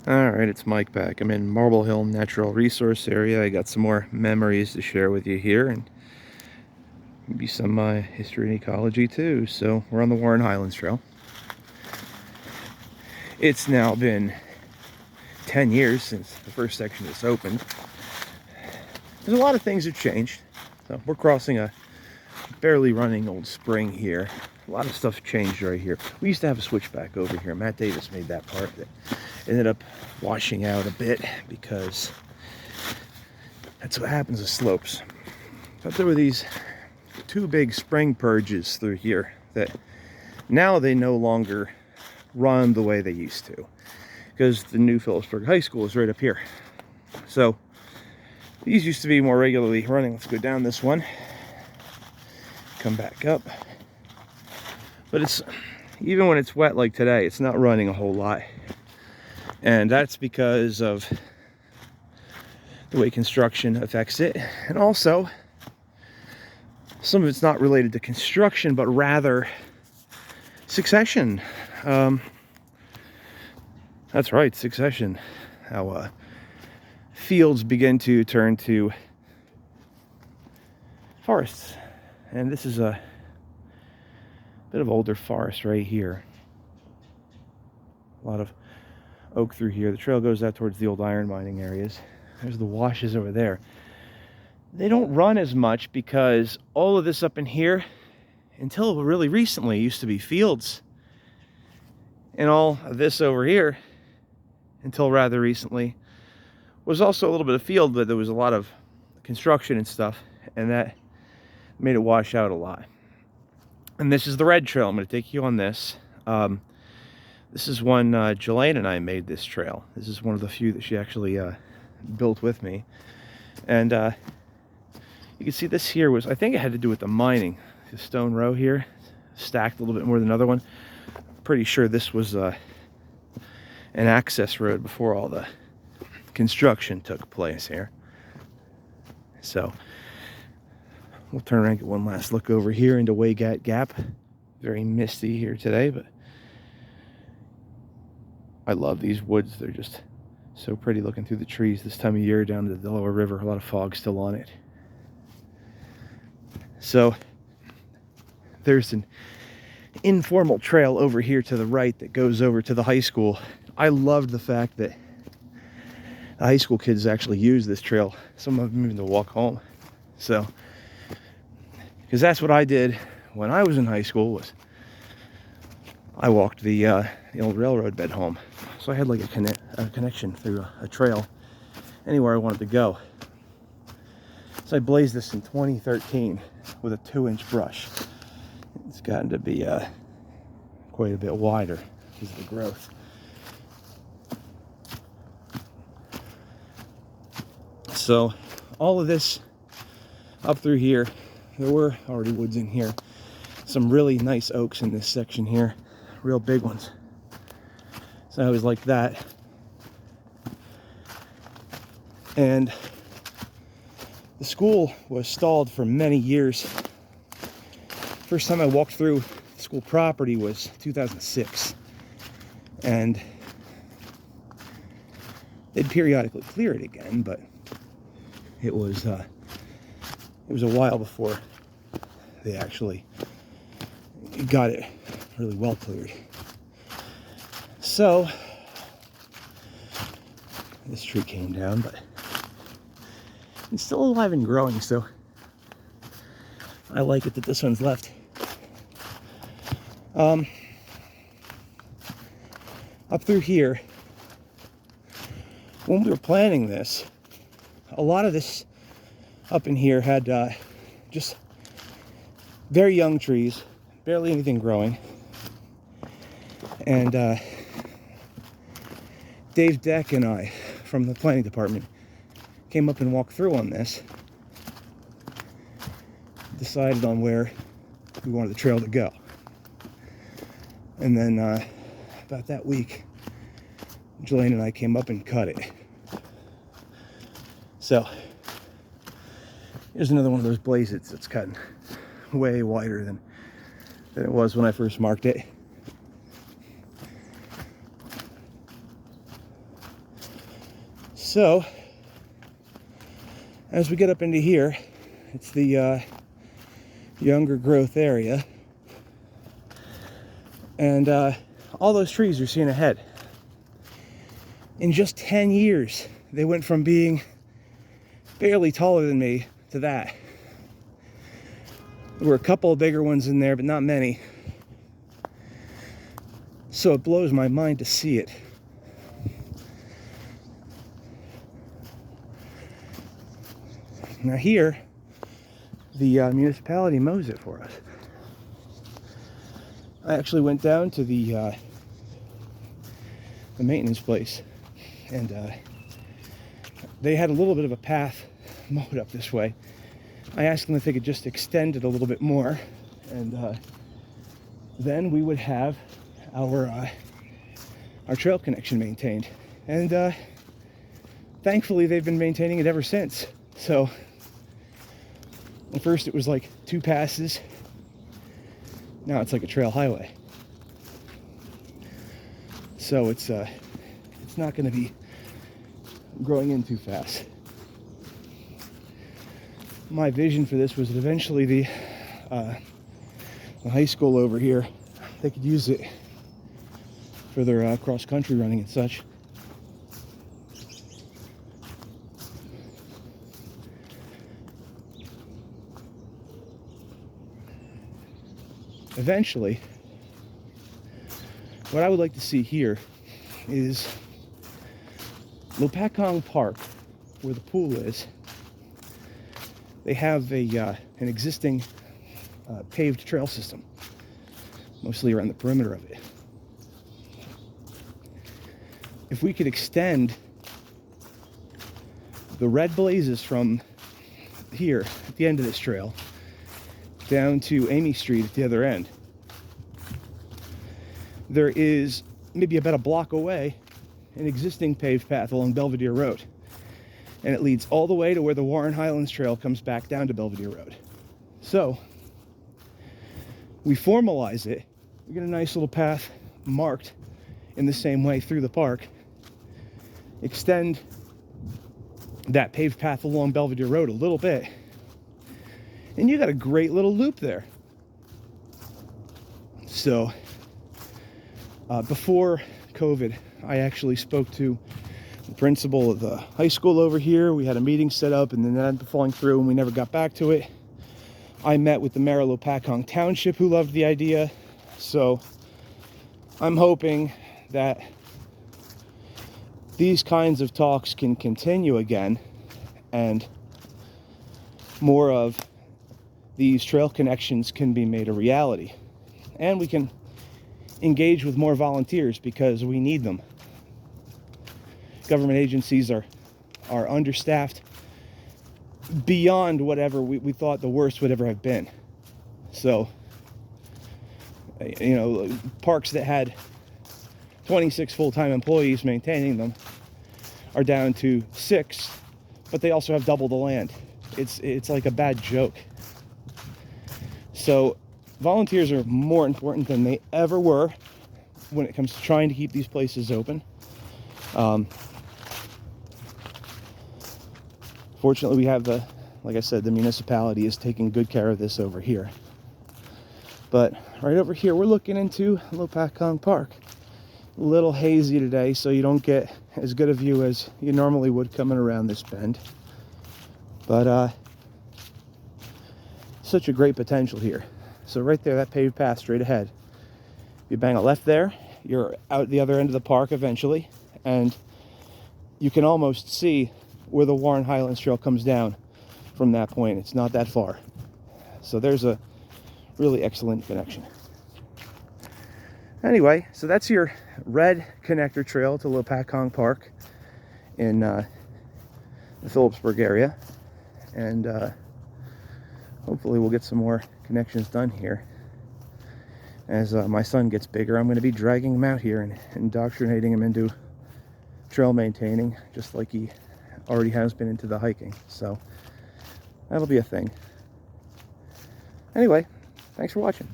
Alright, it's Mike back. I'm in Marble Hill Natural Resource Area. I got some more memories to share with you here, and maybe some history and ecology too. So we're on the Warren Highlands Trail. It's now been 10 years since the first section was opened. There's a lot of things have changed. So we're crossing a barely running old spring here. A lot of stuff changed right here. We used to have a switchback over here. Matt Davis made that part that ended up washing out a bit because that's what happens with slopes. But there were these two big spring purges through here that now they no longer run the way they used to because the new Phillipsburg High School is right up here. So these used to be more regularly running. Let's go down this one, come back up. But it's, even when it's wet like today, it's not running a whole lot. And that's because of the way construction affects it. And also, some of it's not related to construction, but rather succession. That's right, succession. How fields begin to turn to forests. And this is a bit of older forest right here. A lot of oak through here. The trail goes out towards the old iron mining areas. There's the washes over there. They don't run as much because all of this up in here, until really recently, used to be fields. And all of this over here, until rather recently, was also a little bit of field, but there was a lot of construction and stuff, and that made it wash out a lot. And this is the red trail. I'm going to take you on this. This is one Jelaine and I made this trail. This is one of the few that she actually built with me. And you can see this here was, I think it had to do with the mining. The stone row here, stacked a little bit more than another one. Pretty sure this was an access road before all the construction took place here. So we'll turn around and get one last look over here into Waygat Gap. Very misty here today, but I love these woods. They're just so pretty looking through the trees this time of year down to the Delaware River. A lot of fog still on it. So there's an informal trail over here to the right that goes over to the high school. I loved the fact that the high school kids actually use this trail. Some of them even to walk home. So, because that's what I did when I was in high school, was I walked the old railroad bed home. So I had like a connection through a trail anywhere I wanted to go. So I blazed this in 2013 with a 2-inch brush. It's gotten to be quite a bit wider because of the growth. So all of this up through here, there were already woods in here. Some really nice oaks in this section here, real big ones. So I always liked that. And the school was stalled for many years. First time I walked through the school property was 2006. And they'd periodically clear it again, but it was a while before they actually got it really well cleared. So this tree came down, but it's still alive and growing, so I like it that this one's left. Up through here, when we were planning this, a lot of this up in here had just very young trees, barely anything growing. And Dave Deck and I from the planning department came up and walked through on this, decided on where we wanted the trail to go. And then about that week, Jelaine and I came up and cut it. So here's another one of those blazes that's cutting way wider than it was when I first marked it. So, as we get up into here, it's the younger growth area. And all those trees you're seeing ahead, in just 10 years, they went from being barely taller than me to that. There were a couple of bigger ones in there, but not many. So it blows my mind to see it. Now here, the municipality mows it for us. I actually went down to the maintenance place, and they had a little bit of a path mowed up this way. I asked them if they could just extend it a little bit more, and then we would have our trail connection maintained. And thankfully, they've been maintaining it ever since. So at first it was like 2 passes. Now it's like a trail highway. So it's not going to be growing in too fast. My vision for this was that eventually the high school over here, they could use it for their cross-country running and such. Eventually, what I would like to see here is Lopakong Park, where the pool is. They have an existing paved trail system, mostly around the perimeter of it. If we could extend the red blazes from here at the end of this trail down to Amy Street at the other end, there is maybe about a block away an existing paved path along Belvedere Road, and it leads all the way to where the Warren Highlands Trail comes back down to Belvedere Road. So we formalize it, we get a nice little path marked in the same way through the park, extend that paved path along Belvedere Road a little bit, and you got a great little loop there. So before COVID, I actually spoke to the principal of the high school over here. We had a meeting set up, and then that ended up falling through, and we never got back to it. I met with the mayor of Lopakong Township, who loved the idea. So I'm hoping that these kinds of talks can continue again, and more of these trail connections can be made a reality. And we can engage with more volunteers, because we need them. Government agencies are understaffed beyond whatever we thought the worst would ever have been. So, you know, parks that had 26 full-time employees maintaining them are down to 6, but they also have double the land. It's like a bad joke. So volunteers are more important than they ever were when it comes to trying to keep these places open. Fortunately, we have like I said, the municipality is taking good care of this over here. But right over here, we're looking into Lopakong Park. A little hazy today, so you don't get as good a view as you normally would coming around this bend. But such a great potential here. So right there, that paved path straight ahead. You bang a left there, you're out the other end of the park eventually, and you can almost see where the Warren Highlands Trail comes down from that point. It's not that far. So there's a really excellent connection. Anyway, so that's your red connector trail to Lopakong Park in the Phillipsburg area. And hopefully we'll get some more connections done here. As my son gets bigger, I'm going to be dragging him out here and indoctrinating him into trail maintaining, just like he already has been into the hiking. So that'll be a thing. Anyway, thanks for watching.